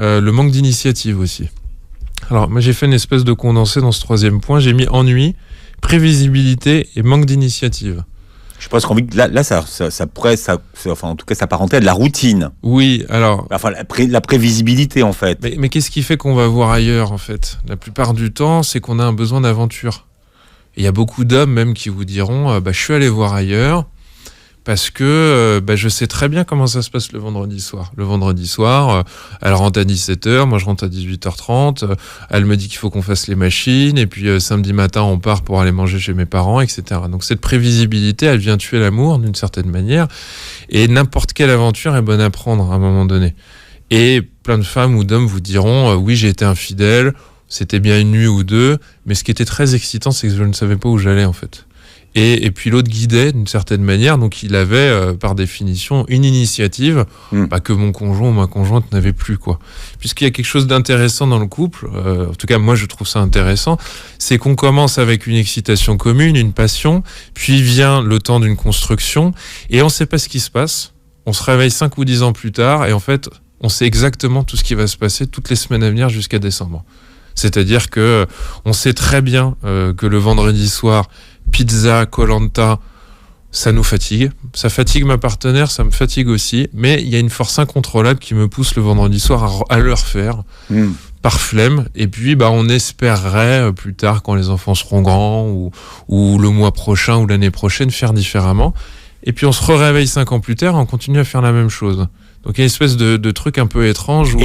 Le manque d'initiative aussi. Alors, moi, j'ai fait une espèce de condensé dans ce troisième point. J'ai mis ennui, prévisibilité et manque d'initiative. Je pense qu'en là, ça pourrait, enfin, en tout cas, s'apparenter à de la routine. Oui, alors... Enfin, la prévisibilité, en fait. Mais qu'est-ce qui fait qu'on va voir ailleurs, en fait ? La plupart du temps, c'est qu'on a un besoin d'aventure. Et il y a beaucoup d'hommes, même, qui vous diront je suis allé voir ailleurs parce que je sais très bien comment ça se passe le vendredi soir. Le vendredi soir, elle rentre à 17h, moi je rentre à 18h30, elle me dit qu'il faut qu'on fasse les machines, et puis samedi matin, on part pour aller manger chez mes parents, etc. Donc cette prévisibilité, elle vient tuer l'amour, d'une certaine manière, et n'importe quelle aventure est bonne à prendre à un moment donné. Et plein de femmes ou d'hommes vous diront oui, j'ai été infidèle, c'était bien une nuit ou deux, mais ce qui était très excitant, c'est que je ne savais pas où j'allais, en fait. Et puis l'autre guidait d'une certaine manière, donc il avait par définition une initiative que mon conjoint ou ma conjointe n'avait plus, quoi. Puisqu'il y a quelque chose d'intéressant dans le couple, en tout cas moi je trouve ça intéressant, c'est qu'on commence avec une excitation commune, une passion, puis vient le temps d'une construction, et on ne sait pas ce qui se passe. On se réveille 5 ou 10 ans plus tard, et en fait on sait exactement tout ce qui va se passer toutes les semaines à venir jusqu'à décembre. C'est-à-dire que on sait très bien que le vendredi soir, pizza, Koh-Lanta, ça nous fatigue. Ça fatigue ma partenaire, ça me fatigue aussi. Mais il y a une force incontrôlable qui me pousse le vendredi soir à le refaire, par flemme. Et puis, on espérerait plus tard, quand les enfants seront grands, ou le mois prochain, ou l'année prochaine, faire différemment. Et puis, on se réveille 5 ans plus tard et on continue à faire la même chose. Donc, il y a une espèce de truc un peu étrange où...